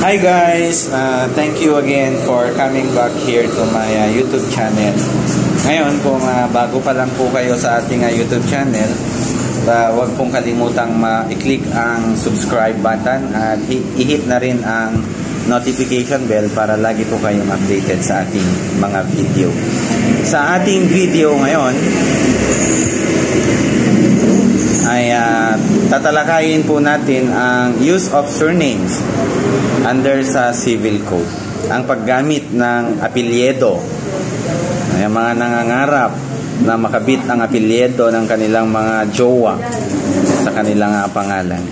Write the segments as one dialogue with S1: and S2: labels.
S1: Hi guys, thank you again for coming back here to my YouTube channel. Ngayon, kung bago pa lang po kayo sa ating YouTube channel, huwag pong kalimutang i-click ang subscribe button at i-hit na rin ang notification bell para lagi po kayong updated sa ating mga video. Sa ating video ngayon ay tatalakayin po natin ang use of surnames under sa Civil Code. Ang paggamit ng apelyido. Ay mga nangangarap na makabit ang apelyido ng kanilang mga jowa sa kanilang pangalan.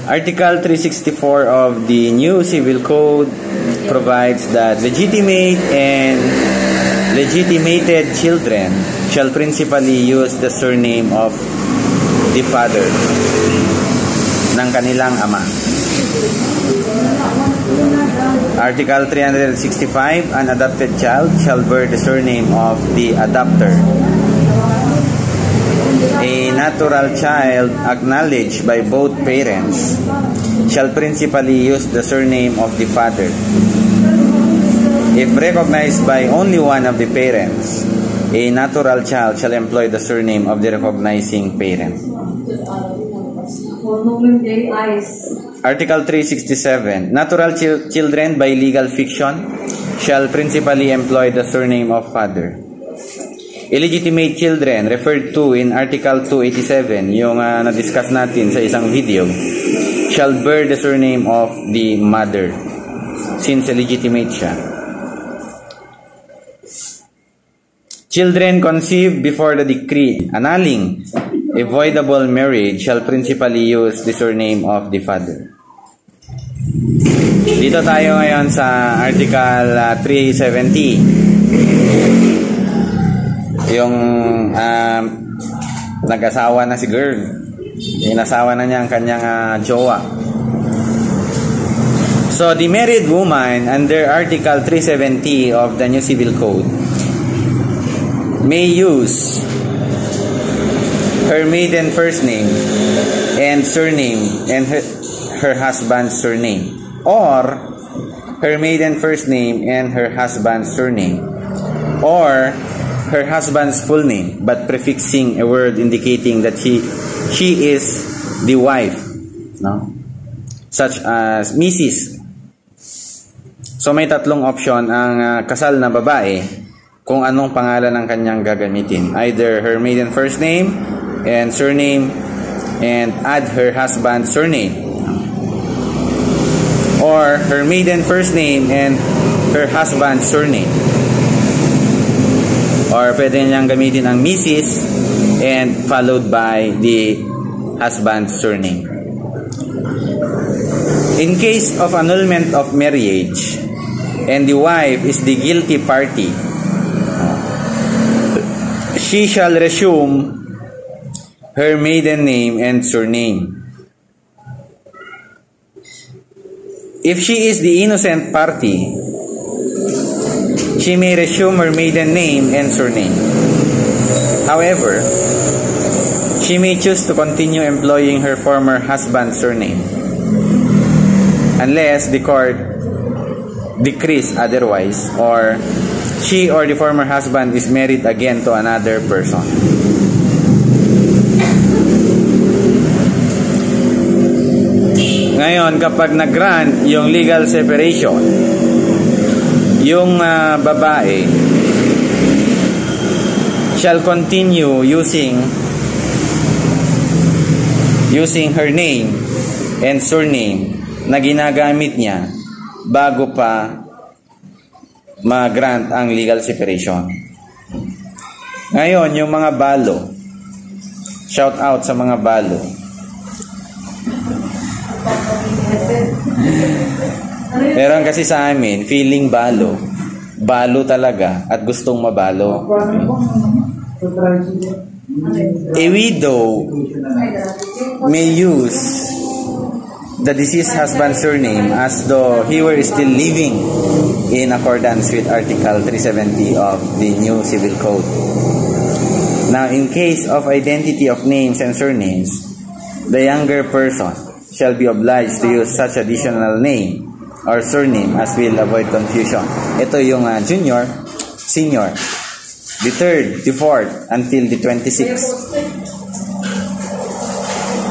S1: Article 364 of the new Civil Code provides that legitimate and legitimated children shall principally use the surname of the father ng kanilang ama. Article 365, an adopted child shall bear the surname of the adopter. A natural child acknowledged by both parents shall principally use the surname of the father. If recognized by only one of the parents, a natural child shall employ the surname of the recognizing parent. Article 367. Natural children by legal fiction shall principally employ the surname of father. Illegitimate children referred to in Article 287, yung na-discuss natin sa isang video, shall bear the surname of the mother since illegitimate siya. Children conceived before the decree annulling a voidable marriage shall principally use the surname of the father. Dito tayo ngayon sa Article 370. Yung nag-asawa na si girl. Inasawa na niya ang kanyang jowa. So, the married woman under Article 370 of the new Civil Code may use her maiden first name and surname and her husband's surname, or her maiden first name and her husband's surname, or her husband's full name but prefixing a word indicating that she is the wife, no? Such as Mrs. So may tatlong option ang kasal na babae kung anong pangalan ang kanyang gagamitin. Either her maiden first name and surname and add her husband's surname, or her maiden first name and her husband's surname, or pwede niyang gamitin ang Mrs. and followed by the husband's surname. In case of annulment of marriage and the wife is the guilty party, she shall resume her maiden name and surname. If she is the innocent party, she may resume her maiden name and surname. However, she may choose to continue employing her former husband's surname unless the court decrees otherwise, or she or the former husband is married again to another person. Ngayon, kapag nag-grant yung legal separation, yung babae shall continue using her name and surname na ginagamit niya bago pa mag-grant ang legal separation. Ngayon, yung mga balo, shout out sa mga balo. Meron kasi sa amin, feeling balo. Balo talaga at gustong mabalo. A widow may use the deceased husband's surname as though he were still living in accordance with Article 370 of the new Civil Code. Now, in case of identity of names and surnames, the younger person shall be obliged to use such additional name or surname as will avoid confusion. Ito yung junior, senior, the third, the fourth, until the 26th.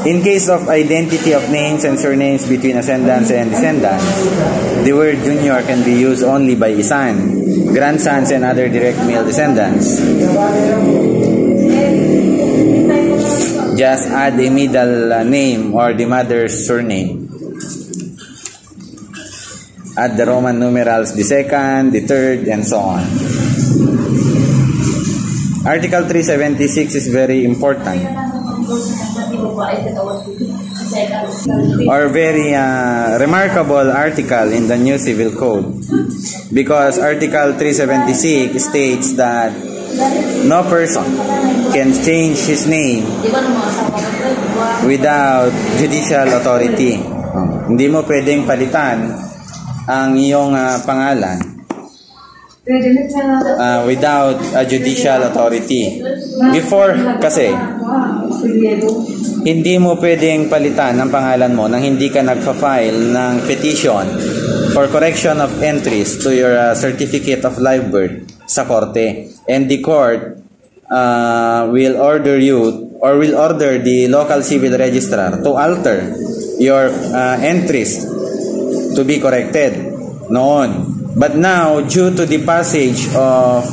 S1: In case of identity of names and surnames between ascendants and descendants, the word junior can be used only by isan, grandsons, and other direct male descendants. Just add a middle name or the mother's surname. Add the Roman numerals, the second, the third, and so on. Article 376 is very important, or very remarkable article in the new civil code, because Article 376 states that no person can change his name without judicial authority. Hindi mo pwedeng palitan ang iyong pangalan without a judicial authority. Before kasi, hindi mo pwedeng palitan ang pangalan mo nang hindi ka nagpa-file ng petition for correction of entries to your certificate of live birth sa korte. And the court will order you or will order the local civil registrar to alter your entries to be corrected noon. But now, due to the passage of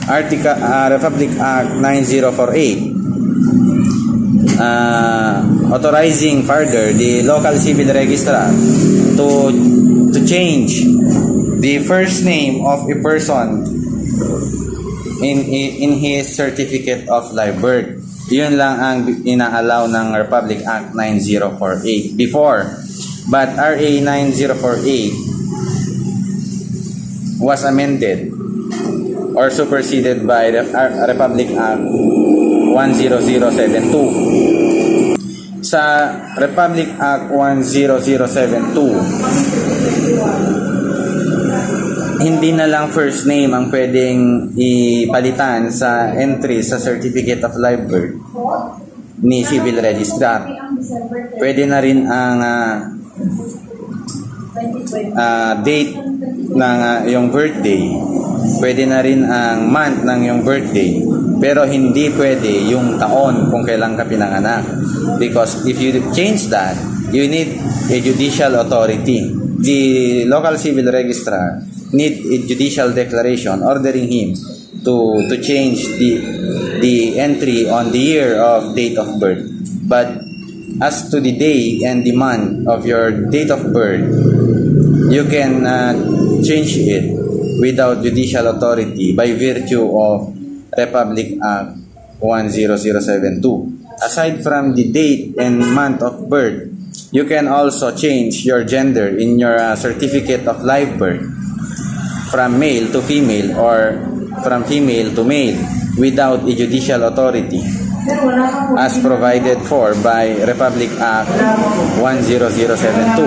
S1: Republic Act 9048, authorizing further the local civil registrar to change the first name of a person in his certificate of live birth. Yun lang ang ina-allow ng Republic Act 9048 before. But RA 9048 was amended or superseded by the Republic Act 10072. Sa Republic Act 10072, hindi na lang first name ang pwedeng ipalitan sa entry sa Certificate of Live Birth ni Civil Registrar. Pwede na rin ang date ng iyong birthday. Pwede na rin ang month ng iyong birthday. Pero hindi pwede yung taon kung kailan ka pinanganak. Because if you change that, you need a judicial authority. The local civil registrar need a judicial declaration ordering him to change the entry on the year of date of birth. But as to the day and the month of your date of birth, you can change it without judicial authority by virtue of Republic Act 10072. Aside from the date and month of birth, you can also change your gender in your certificate of live birth from male to female or from female to male without a judicial authority, as provided for by Republic Act 10072.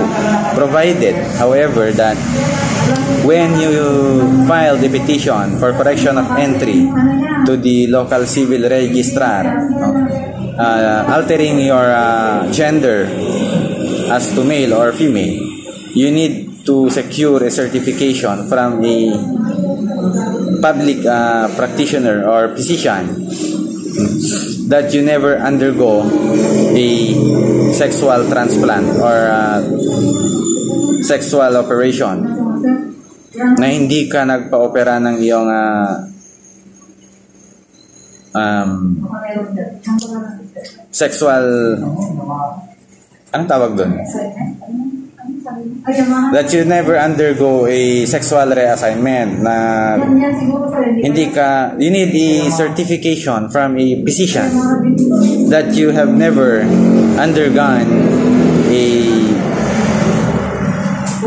S1: Provided, however, that when you file the petition for correction of entry to the local civil registrar, altering your gender as to male or female, you need to secure a certification from a public practitioner or physician that you never undergo a sexual transplant or sexual operation, na hindi ka nagpa-opera ng iyong sexual, anong tawag doon? That you never undergo a sexual reassignment, na hindi ka, you need a certification from a physician that you have never undergone a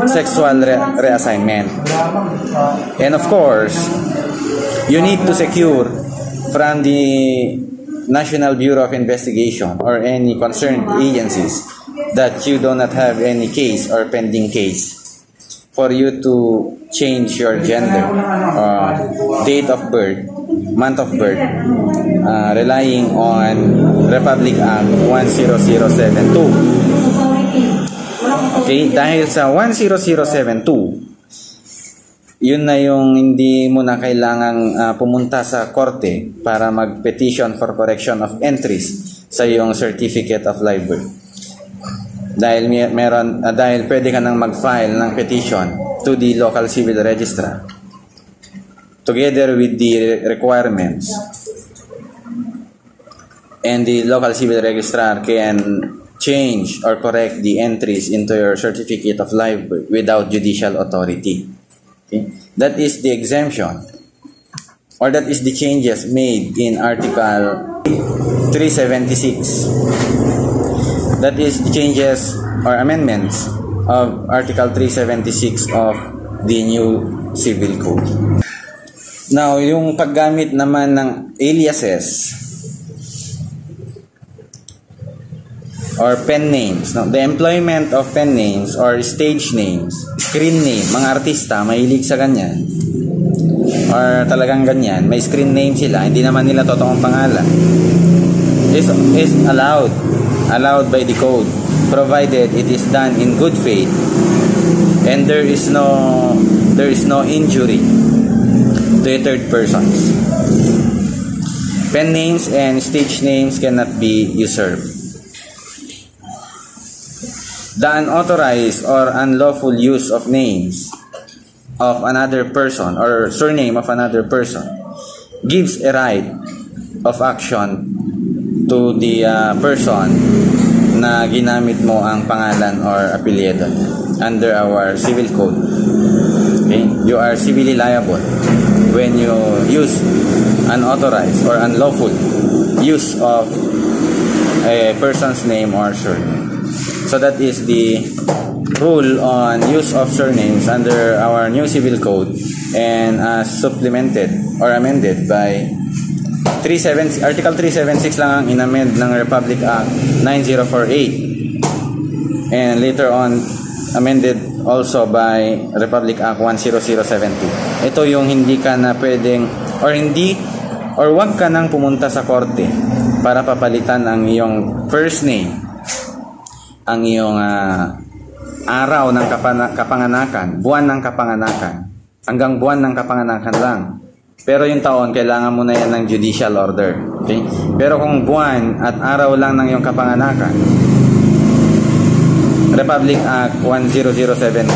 S1: sexual reassignment. And of course, you need to secure from the National Bureau of Investigation or any concerned agencies that you do not have any case or pending case for you to change your gender, date of birth, month of birth, relying on Republic Act 10072. Okay, dahil sa 10072, yun na yung hindi mo na kailangang pumunta sa korte para mag-petition for correction of entries sa iyong certificate of live birth. Dahil dahil pwede ka nang mag-file ng petition to the local civil registrar together with the requirements, and the local civil registrar can change or correct the entries into your certificate of live birth without judicial authority. Okay? That is the exemption, or that is the changes made in Article 376. That is the changes or amendments of Article 376 of the new Civil Code. Now, yung paggamit naman ng aliases or pen names, no? The employment of pen names or stage names, screen name, mga artista mahilig sa ganyan, or talagang ganyan, may screen name sila, hindi naman nila totoong pangalan, is allowed by the code, provided it is done in good faith and there is no injury to a third persons. Pen names and stage names cannot be usurped. The unauthorized or unlawful use of names of another person or surname of another person gives a right of action to the person na ginamit mo ang pangalan or apelyido under our civil code. Okay? You are civilly liable when you use unauthorized or unlawful use of a person's name or surname. So that is the rule on use of surnames under our new civil code, and supplemented or amended by Article 376 lang ang inamend ng Republic Act 9048, and later on amended also by Republic Act 10072. Ito yung hindi ka na pwedeng or wag ka nang pumunta sa korte para papalitan ang iyong first name, ang iyong araw ng kapanganakan, buwan ng kapanganakan, hanggang buwan ng kapanganakan lang. Pero yung taon, kailangan mo na yan ng judicial order. Okay? Pero kung buwan at araw lang ng iyong kapanganakan, Republic Act 10072,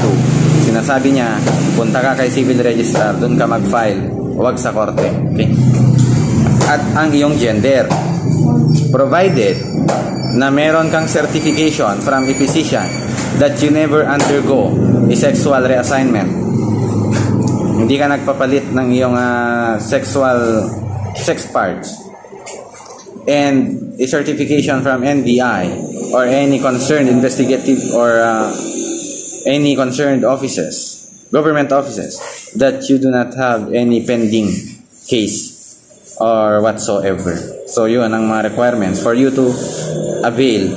S1: sinasabi niya, punta ka kay civil registrar, doon ka mag-file, huwag sa korte. Okay? At ang iyong gender, provided na meron kang certification from a physician that you never undergo a sexual reassignment, hindi ka nagpapalit ng iyong sex parts, and a certification from NBI or any concerned investigative or any concerned offices, government offices, that you do not have any pending case or whatsoever. So yun ang mga requirements for you to avail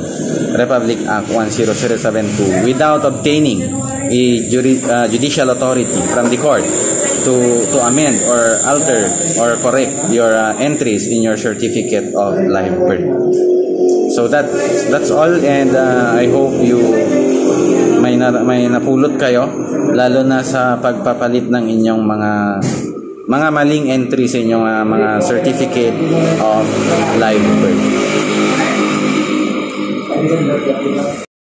S1: Republic Act 10072 without obtaining a judicial authority from the court to amend or alter or correct your entries in your certificate of live birth. So that's all, and I hope you may napulot kayo, lalo na sa pagpapalit ng inyong mga maling entry sa inyong mga certificate of live birth.